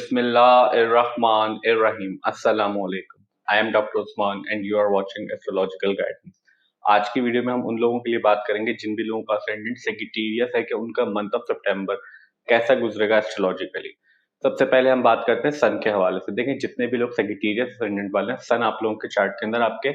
बिस्मिल्लाहिर्रहमानिर्रहीम अस्सलामु अलैकुम। I am doctor Usman and you are watching astrological guidance. आज की वीडियो में हम उन लोगों के लिए बात करेंगे जिन भी लोगों का असेंडेंट सेजिटेरियस है कि उनका मंथ ऑफ सितंबर कैसा गुजरेगा एस्ट्रोलॉजिकली। सबसे पहले हम बात करते हैं सन के हवाले से। देखें, जितने भी लोग सेजिटेरियस असेंडेंट वाले हैं, सन आप लोगों के चार्ट के अंदर आपके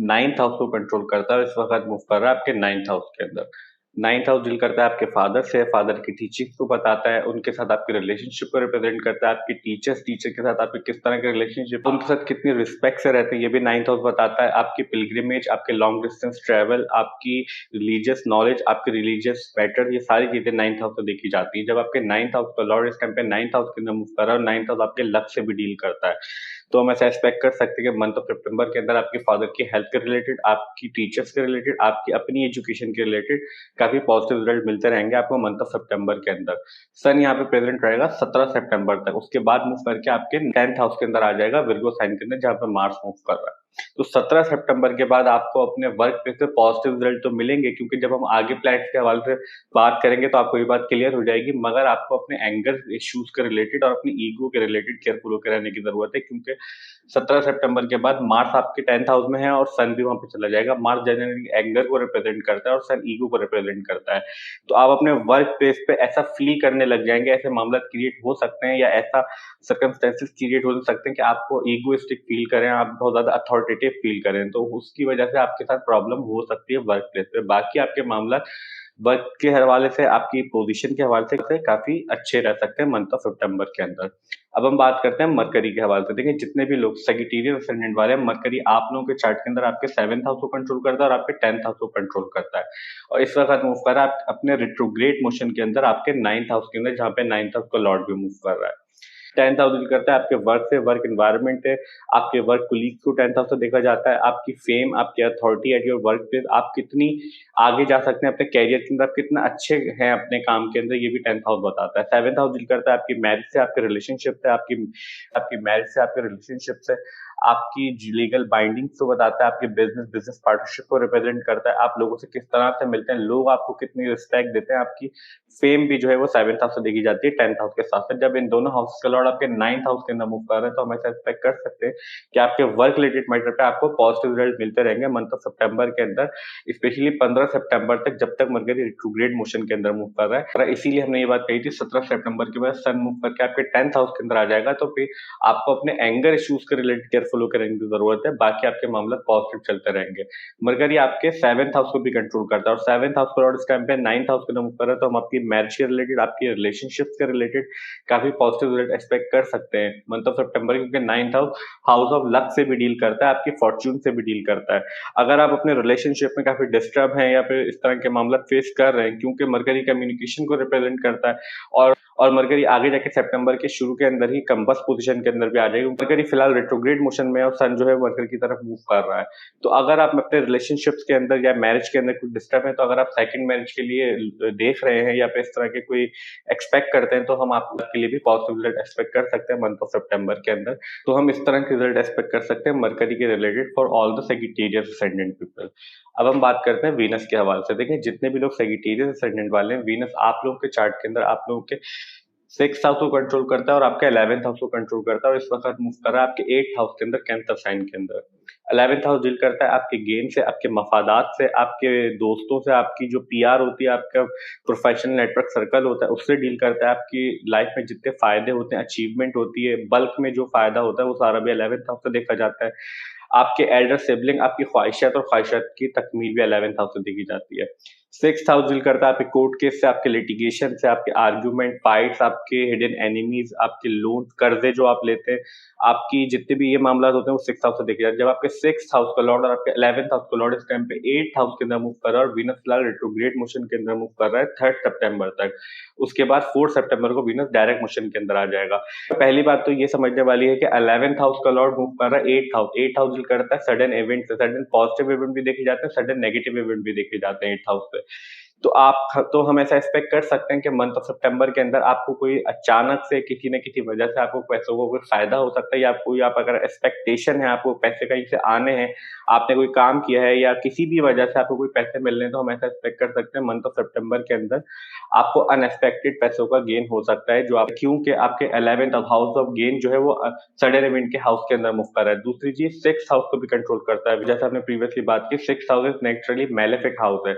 9th हाउस को कंट्रोल करता है। इस वक्त मूव कर रहा है आपके 9th हाउस के अंदर। 9th हाउस डील करता है आपके फादर से, फादर की टीचिंग को बताता है, उनके साथ आपके रिलेशनशिप को रिप्रेजेंट करता है, आपके टीचर के साथ आपके किस तरह के रिलेशनशिप, उनके साथ कितनी रिस्पेक्ट से रहते हैं, ये भी 9th हाउस बताता है। आपकी पिलग्रिमेज, आपके लॉन्ग डिस्टेंस ट्रेवल, आपकी रिलीजियस नॉलेज, आपके रिलीजियस मैटर, ये सारी चीजें 9th हाउस से देखी जाती है। जब आपके 9th हाउस का लॉर्ड इस टाइम पे 9th हाउस के अंदर मूव कर रहा है और 9th हाउस आपके लक से भी डील करता है, तो हम ऐसा एक्सपेक्ट कर सकते हैं कि मंथ ऑफ सितंबर के अंदर आपके फादर की हेल्थ के रिलेटेड, आपकी टीचर्स के रिलेटेड, आपकी अपनी एजुकेशन के रिलेटेड काफी पॉजिटिव रिजल्ट मिलते रहेंगे आपको मंथ ऑफ सितंबर के अंदर। सन यहाँ पे प्रेजेंट रहेगा 17 सितंबर तक। उसके बाद मूव करके आपके 10th हाउस के अंदर आ जाएगा, विर्गो साइन के अंदर, जहाँ पे मार्स मूव कर रहा है। तो 17 सितंबर के बाद आपको अपने वर्क प्लेस पे पॉजिटिव रिजल्ट तो मिलेंगे, क्योंकि जब हम आगे प्लैनेट्स के हवाले से बात करेंगे तो आपको ये बात क्लियर हो जाएगी। मगर आपको अपने एंगर इश्यूज के रिलेटेड और अपनी ईगो के रिलेटेड केयरफुल होकर रहने की जरूरत है, क्योंकि 17 सितंबर के बाद मार्स आपके 10th हाउस में है और सन भी वहां पे चला जाएगा। मार्स जनरली एंगर को रिप्रेजेंट करता है और सन ईगो को रिप्रेजेंट करता है। तो आप अपने वर्क प्लेस पे ऐसा फील करने लग जाएंगे, ऐसे मामला क्रिएट हो सकते हैं या ऐसा सर्कमस्टेंसेस क्रिएट हो सकते हैं कि आपको ईगोइस्टिक फील करें, आप बहुत ज्यादा अथॉरिटेटिव फील करें, तो उसकी वजह से आपके साथ प्रॉब्लम हो सकती है वर्क प्लेस पे। बाकी आपके मामला वर्क के हवाले से, आपकी पोजीशन के हवाले से काफी अच्छे रह सकते हैं मंथ ऑफ सितंबर के अंदर। अब हम बात करते हैं मरकरी के हवाले से। देखिए, जितने भी लोग सेजिटेरियस असेंडेंट वाले हैं, मरकरी आप लोगों के चार्ट के अंदर आपके 7th हाउस को कंट्रोल करता है और आपके 10th हाउस को कंट्रोल करता है। और इस वक्त मूव कर रहा है अपने रिट्रोग्रेड मोशन के अंदर आपके 9th हाउस के अंदर, जहाँ पे 9th हाउस का लॉर्ड भी मूव कर रहा है। 10th हाउस डील करता है आपके वर्क से, वर्क एनवायरनमेंट है, आपके वर्क कोलीग्स को 10th हाउस से देखा जाता है, आपकी फेम, आपकी authority at your work place, आप कितनी आगे जा सकते हैं अपने कैरियर के अंदर, आप कितना अच्छे हैं अपने काम के अंदर, ये भी 10th हाउस बताता है। 7th हाउस डील करता है आपकी मैरिज से, आपके रिलेशनशिप से, आपकी आपकी मैरिज से, आपके रिलेशनशिप से, आपकी लीगल बाइंडिंग्स को बताता है, आपके बिजनेस पार्टनरशिप को रिप्रेजेंट करता है, आप लोगों से किस तरह से मिलते हैं, लोग आपको कितनी रिस्पेक्ट देते हैं, आपकी फेम भी जो है वो 7th हाउस से देखी जाती है 10th हाउस के साथ साथ। जब इन दोनों हाउस का लॉर्ड आपके 9th हाउस के अंदर मूव कर रहे हैं, तो हम ऐसा एक्सपेक्ट कर सकते हैं कि आपके वर्क रिलेटेड मैटर पे आपको पॉजिटिव रिजल्ट मिलते रहेंगे मंथ ऑफ सितंबर के अंदर, स्पेशली 15 सितंबर तक, जब तक मरकरी रिट्रोग्रेड मोशन के अंदर मूव कर रहा है। और इसीलिए हमने ये बात कही थी 17 सितंबर के बाद सन मूव करके आपके 10th हाउस के अंदर आ जाएगा, तो फिर आपको अपने एंगर इश्यूज के रिलेटेड केयरफुल होकर रहने की जरूरत है। बाकी आपके मामला पॉजिटिव चलते रहेंगे। मरकरी आपके 7th हाउस को भी कंट्रोल करता है और 7th हाउस का लॉर्ड इस टाइम पे 9th हाउस के अंदर मूव कर रहा है, तो हम आपकी मैरिज के रिलेटेड, आपकी रिलेशनशिप के रिलेटेड काफी पॉजिटिव रिजल्ट एक्सपेक्ट कर सकते हैं मंथ ऑफ सितंबर, क्योंकि 9th house house of luck से भी डील करता है, आपकी फॉर्च्यून से भी डील करता है। अगर आप अपने रिलेशनशिप में काफी डिस्टर्ब हैं या फिर इस तरह के मामला फेस कर रहे हैं, क्योंकि मरकरी कम्युनिकेशन को रिप्रेजेंट करता है और मरकरी आगे जाके सितंबर के शुरू के अंदर ही कंबस पोजीशन के अंदर भी आ जाएगी। मरकरी फिलहाल रेट्रोग्रेड मोशन में और सन जो है मरकरी की तरफ मूव कर रहा है। तो अगर आप अपने रिलेशनशिप्स के अंदर या मैरिज के अंदर कुछ डिस्टर्ब है, तो अगर आप सेकंड मैरिज के लिए देख रहे हैं या फिर इस तरह के कोई एक्सपेक्ट करते हैं, तो हम आपके लिए भी पॉजिटिव रिजल्ट एक्सपेक्ट कर सकते हैं मंथ ऑफ सितंबर के अंदर। तो हम इस तरह के रिजल्ट एक्सपेक्ट कर सकते हैं मरकरी के related for all the Sagittarius ascendant people. अब हम बात करते हैं वीनस के हवाले से। देखिए, जितने भी लोग सेजिटेरियस असेंडेंट वाले हैं, वीनस आप लोगों के चार्ट के अंदर आप लोगों के 6th हाउस को कंट्रोल करता है और आपका 11th हाउस को कंट्रोल करता है, और इस वक्त मूव कर रहा है आपके 8th हाउस के अंदर, कैंसर साइन के अंदर। 11th हाउस डील करता है आपके गेन से, आपके मफादात से, आपके दोस्तों से, आपकी जो पीआर होती है, आपका प्रोफेशनल नेटवर्क सर्कल होता है, उससे डील करता है। आपकी लाइफ में जितने फायदे होते हैं, अचीवमेंट होती है, बल्क में जो फायदा होता है, वो सारा भी 11th हाउस से देखा जाता है। आपके एल्डर सिबलिंग, आपकी ख्वाहिशात और ख्वाहिशात की तकमील भी 11th हाउस से देखी जाती है। 6th हाउस डील करता है आपके कोर्ट केस से, आपके लिटिगेशन से, आपके आर्ग्यूमेंट, फाइट्स, आपके हिडन एनिमीज, आपके लोन, कर्जे जो आप लेते हैं, आपकी जितने भी ये मामला होते हैं, वो 6th हाउस से देखे जाते हैं। जब आपके 6th हाउस का लॉर्ड और आपके 11th हाउस का लॉर्ड इस टाइम पे 8th हाउस के अंदर मूव कर रहा है और वीनस फिलहाल रेट्रोग्रेड मोशन के अंदर मूव कर रहा है 3rd सितंबर तक। उसके बाद 4 सितंबर को वीनस डायरेक्ट मोशन के अंदर आ जाएगा। पहली बात तो ये समझने वाली है कि 11th हाउस का लॉर्ड मूव कर रहा है 8th हाउस डील करता है सडन इवेंट से, सडन पॉजिटिव इवेंट भी देखे जाते हैं, सडन नेगेटिव इवेंट भी देखे जाते हैं 8th हाउस से। तो हम ऐसा एक्सपेक्ट कर सकते हैं कि मंथ ऑफ सितंबर के अंदर आपको कोई अचानक से किसी न किसी वजह से आपको पैसों को कोई फ़ायदा हो सकता है, या कोई आप अगर एक्सपेक्टेशन है आपको पैसे कहीं से आने हैं, आपने कोई काम किया है या किसी भी वजह से आपको कोई पैसे मिल रहे हैं, तो हम ऐसा एक्सपेक्ट कर सकते हैं मंथ ऑफ सितंबर के अंदर आपको अनएक्सपेक्टेड पैसों का गेन हो सकता है, जो आप क्योंकि आपके 11th हाउस ऑफ गेन जो है वो सडन इवेंट के हाउस के अंदर मूव कर रहा है। दूसरी चीज़ 6th हाउस को भी कंट्रोल करता है। जैसे आपने प्रीवियसली बात की, 6th house is naturally malefic house है,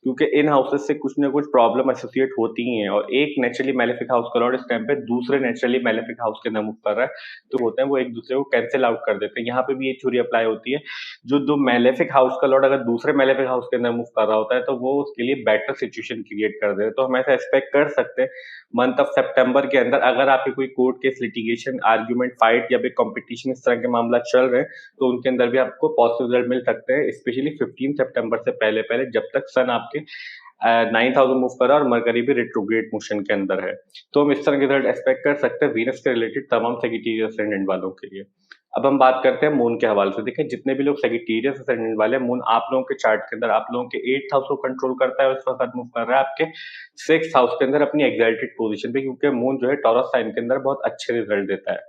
क्योंकि इन हाउसेस से कुछ ना कुछ प्रॉब्लम एसोसिएट होती ही हैं, और एक नेचुरली मैलेफिक हाउस का लॉर्ड इस टाइम पे दूसरे नेचुरली मैलेफिक हाउस के अंदर मूव कर रहा है, तो होते हैं वो एक दूसरे को कैंसिल आउट कर देते हैं। यहाँ पे भी ये थ्योरी अप्लाई होती है, जो दो मैलेफिक हाउस का लॉर्ड अगर दूसरे मैलेफिक हाउस के अंदर मूव कर रहा होता है, तो वो उसके लिए बेटर सिचुएशन क्रिएट कर दे रहे हैं। तो हम ऐसा एक्सपेक्ट कर सकते हैं मंथ ऑफ सितंबर के अंदर, अगर आपके कोई court case, litigation, argument, fight या फिर कंपटीशन इस तरह के मामला चल रहे हैं, तो उनके अंदर भी आपको पॉजिटिव रिजल्ट मिल सकते हैं, स्पेशली 15 सितंबर से पहले पहले, जब तक सन आपके 9th मूव कर रहा है और मरकरी भी रेट्रोग्रेड मोशन के अंदर है। तो हम इस तरह के रिजल्ट एक्सपेक्ट कर सकते हैं वीनस के रिलेटेड तमाम सेजिटेरियस असेंडेंट वालों के लिए। अब हम बात करते हैं मून के हवाले से। देखिए, जितने भी लोग सेजिटेरियस असेंडेंट वाले हैं, मून आप लोगों के चार्ट के अंदर आप लोगों के 8th हाउस को कंट्रोल करता है और इस वक्त मूव कर रहा है आपके 6th हाउस के अंदर अपनी एग्जल्टेड पोजीशन पे, क्योंकि मून जो है टॉरस साइन के अंदर बहुत अच्छे रिजल्ट देता है।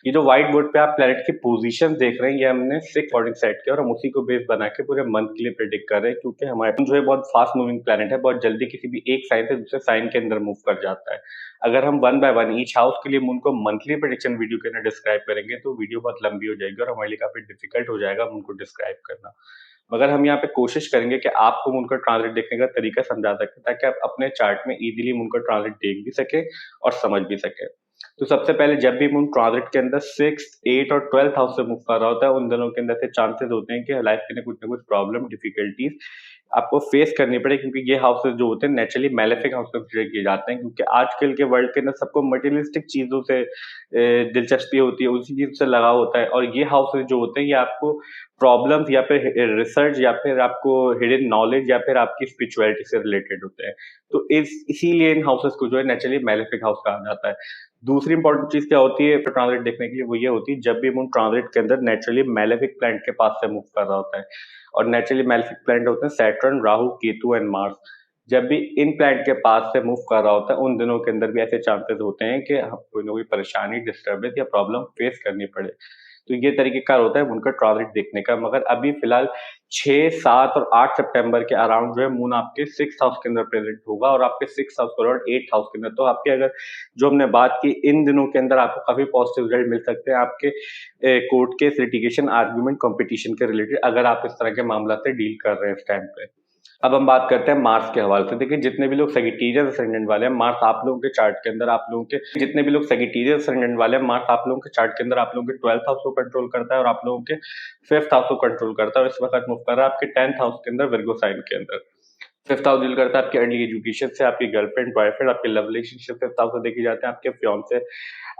ये जो व्हाइट बोर्ड पे आप प्लैनेट की पोजीशन देख रहे हैं, ये हमने 6 अकॉर्डिंग सेट किया और हम उसी को बेस बना के पूरे मंथ के लिए प्रेडिक्ट कर रहे हैं, क्योंकि हमारे जो है बहुत फास्ट मूविंग प्लैनेट है, बहुत जल्दी किसी भी एक साइन से दूसरे साइन के अंदर मूव कर जाता है। अगर हम one by one each house के लिए मून को मंथली प्रेडिक्शन वीडियो के अंदर डिस्क्राइब करेंगे, तो वीडियो बहुत लंबी हो जाएगी और हमारे लिए काफी डिफिकल्ट हो जाएगा मून को डिस्क्राइब करना। मगर हम यहाँ पे कोशिश करेंगे कि आपको मून का ट्रांजिट देखने का तरीका समझा सकें, ताकि आप अपने चार्ट में इजीली मून का ट्रांजिट देख भी सके और समझ भी सके। तो सबसे पहले जब भी मून ट्रांजिट के अंदर 6th, 8th और 12th हाउस से मूव कर रहा होता है, उन दोनों के अंदर से चांसेस होते हैं कि लाइफ के कुछ ना कुछ प्रॉब्लम, डिफिकल्टीज आपको फेस करनी पड़े, क्योंकि ये हाउसेस जो होते हैं नेचुरली मैलेफिक हाउस कंसिडर किए जाते हैं, क्योंकि आजकल के वर्ल्ड के अंदर सबको मटेरियलिस्टिक चीजों से दिलचस्पी होती है, उसी चीज से लगाव होता है, और ये हाउसेस जो होते हैं ये आपको प्रॉब्लम्स या फिर रिसर्च या फिर आपको हिडन नॉलेज या फिर आपकी स्पिरिचुअलिटी से रिलेटेड होते हैं। तो इसीलिए इन हाउसेस को जो है नेचुरली मैलेफिक हाउस कहा जाता है। दूसरी इंपॉर्टेंट चीज क्या होती है ट्रांजिट देखने के लिए, वो ये होती है जब भी मून ट्रांजिट के अंदर नेचुरली मैलेफिक प्लैनेट के पास से मूव कर रहा होता है, और नेचुरली मैलेफिक प्लैनेट होते हैं Saturn, Rahu, Ketu and Mars. जब भी इन प्लैनेट के पास से मूव कर रहा होता है, उन दिनों के अंदर भी ऐसे चांसेस होते हैं कि हम कोई ना कोई परेशानी, डिस्टर्बेंस या प्रॉब्लम फेस करनी पड़े। तो ये तरीकेकार होता है उनका ट्रांजिट देखने का। मगर अभी फिलहाल 6, 7 और 8 सितंबर के अराउंड जो है मून आपके 6th हाउस के अंदर प्रेजेंट होगा, और आपके 6th हाउस और 8th हाउस के अंदर। तो आपके अगर जो हमने बात की, इन दिनों के अंदर आपको काफी पॉजिटिव रिजल्ट मिल सकते हैं आपके court case, litigation, argument, competition के रिलेटेड, अगर आप इस तरह के मामला से डील कर रहे हैं इस टाइम पे। अब हम बात करते हैं मार्स के हवाले से। देखिए, जितने भी लोग सेजिटेरियस असेंडेंट वाले हैं, मार्स आप लोगों के चार्ट के अंदर आप लोगों के जितने भी लोग सेजिटेरियस असेंडेंट वाले हैं, मार्स आप लोगों के चार्ट के अंदर आप लोगों के 12th हाउस को कंट्रोल करता है और आप लोगों के 5th हाउस को कंट्रोल करता है, और इस वक्त मूव कर रहा है आपके 10th हाउस के अंदर, विर्गो साइन के अंदर। 5th हाउस डील करता है आपके अर्ली एजुकेशन से, आपकी गर्लफ्रेंड, बॉयफ्रेंड, आपके लव रिलेशनशिप। 5th हाउस से देखे जाते हैं आपके फियांसे,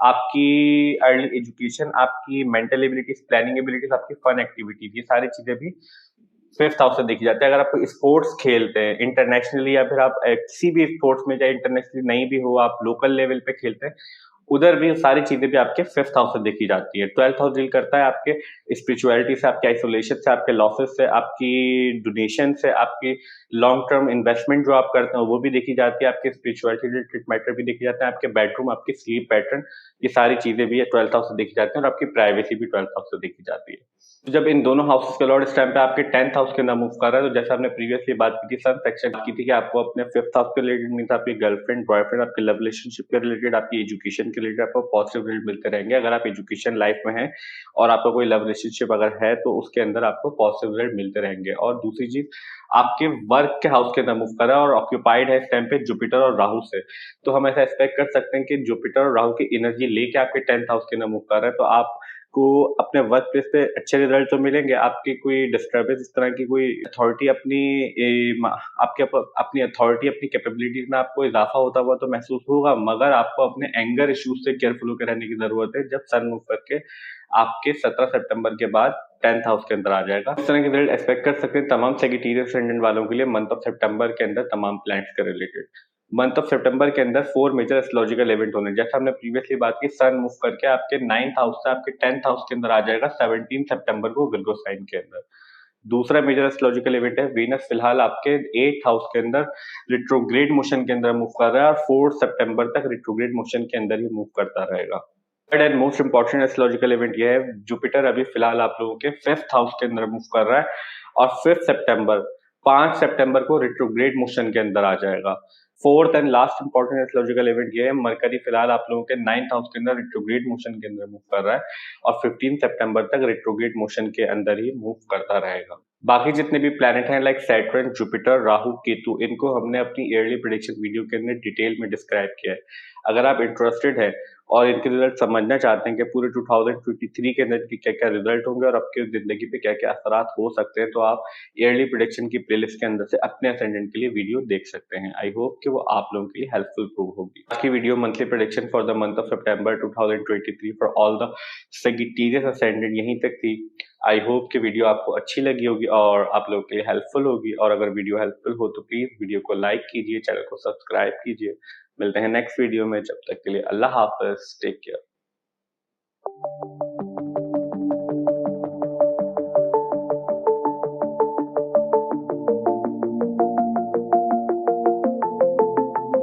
आपकी अर्ली एजुकेशन, आपकी मेंटल एबिलिटीज, प्लानिंग एबिलिटीज, आपकी फन एक्टिविटीज, ये सारी चीजें भी 5th हाउस से देखी जाती है। अगर आप स्पोर्ट्स खेलते हैं इंटरनेशनली, या फिर आप किसी भी स्पोर्ट्स में, चाहे इंटरनेशनली नहीं भी हो, आप लोकल लेवल पे खेलते हैं, उधर भी सारी चीजें भी आपके 5th हाउस से देखी जाती है। 12th हाउस डील करता है आपके स्पिरिचुअलिटी से, आपके आइसोलेशन से, आपके लॉसेस से, आपकी डोनेशन से, आपकी लॉन्ग टर्म इन्वेस्टमेंट जो आप करते हैं वो भी देखी जाती है, आपके स्पिरिचुअलिटी रिलेटेड मैटर भी देखे जाते हैं, आपके बेडरूम, आपकी स्लीप पैटर्न, ये सारी चीजें भी 12th हाउस से देखी जाती हैं, और आपकी प्राइवेसी भी 12th हाउस से देखी जाती है। तो जब इन दोनों हाउसेस का लॉर्ड इस टाइम पे आपके 10th हाउस के अंदर मूव कर रहा है, तो जैसे हमने प्रीवियसली बात की थी, सन सेक्शन की थी कि आपको अपने 5th हाउस के रिलेटेड मींस आपकी गर्लफ्रेंड, बॉयफ्रेंड, आपके लव रिलेशनशिप के रिलेटेड, आपकी एजुकेशन के रिलेटेड आपको पॉजिटिव रिजल्ट मिलते रहेंगे। अगर आप एजुकेशन लाइफ में हैं और आपका कोई लव रिलेशनशिप अगर है, तो उसके अंदर आपको पॉजिटिव रिजल्ट मिलते रहेंगे। और दूसरी चीज, आपके वर्क के हाउस के अंदर मूव कर रहा है और ऑक्यूपाइड है इस टाइम पे जुपिटर और राहु से, तो हम ऐसा एक्सपेक्ट कर सकते हैं कि जुपिटर और राहु की एनर्जी लेके आपके 10th हाउस के अंदर मूव कर रहा है, तो आप को अपने वर्क प्लेस पे अच्छे रिजल्ट तो मिलेंगे। आपकी कोई डिस्टर्बेंस, इस तरह की कोई अथॉरिटी, अपनी अथॉरिटी, अपनी कैपेबिलिटीज में आपको इजाफा होता हुआ तो महसूस होगा, मगर आपको अपने एंगर इश्यूज से केयरफुल होकर रहने की जरूरत है, जब सन मूव करके आपके 17 सितंबर के बाद 10th हाउस के अंदर आ जाएगा। इस तरह के रिजल्ट एक्सपेक्ट कर सकते हैं तमाम सेजिटेरियस असेंडेंट वालों के लिए मंथ ऑफ सितंबर के अंदर, तमाम प्लैनेट्स के रिलेटेड। मंथ ऑफ सितंबर के अंदर 4 मेजर एस्ट्रोलॉजिकल इवेंट होने, जैसे हमने प्रीवियसली बात की, सन मूव करके आपके 9th हाउस से आपके 10th हाउस के अंदर आ जाएगा 17 सितंबर को, विर्गो साइन के अंदर। दूसरा मेजर एस्ट्रोलॉजिकल इवेंट है वीनस फिलहाल आपके 8th हाउस के अंदर रिट्रोग्रेड मोशन के अंदर मूव कर रहा है और 4 सितंबर तक रिट्रोग्रेड मोशन के अंदर ही मूव करता रहेगा। Third and most important astrological event ये है जुपिटर अभी फिलहाल आप लोगों के 5th हाउस के अंदर मूव कर रहा है और 5 सितंबर को रिट्रोग्रेड मोशन के अंदर आ जाएगा। Fourth and last important astrological event ये है मरकरी फिलहाल आप लोगों के 9th हाउस के अंदर रिट्रोग्रेड मोशन के अंदर मूव कर रहा है और 15 सितंबर तक रिट्रोग्रेड मोशन के अंदर ही मूव करता रहेगा। बाकी जितने भी प्लैनेट हैं like Saturn, Jupiter, Rahu, Ketu, इनको हमने अपनी ईयरली प्रेडिक्शन वीडियो के अंदर डिटेल में डिस्क्राइब किया है। अगर आप इंटरेस्टेड है और इनके रिजल्ट समझना चाहते हैं कि पूरे 2023 के अंदर की क्या-क्या रिजल्ट होंगे और आपकी ज़िंदगी पे क्या-क्या असरात हो सकते हैं, तो आप ईयरली प्रेडिक्शन की प्लेलिस्ट के अंदर से अपने असेंडेंट के लिए वीडियो देख सकते हैं। आई होप कि वो आप लोगों के लिए हेल्पफुल प्रूव होगी। आज की video monthly prediction for the month of September 2023 for all the Sagittarius ascendant यहीं तक थी। आई होप कि वीडियो आपको अच्छी लगी होगी और आप लोगों के लिए हेल्पफुल होगी और अगर वीडियो हेल्पफुल हो तो प्लीज वीडियो को लाइक कीजिए, चैनल को सब्सक्राइब कीजिए। मिलते हैं नेक्स्ट वीडियो में, जब तक के लिए अल्लाह हाफ़िज़, टेक केयर।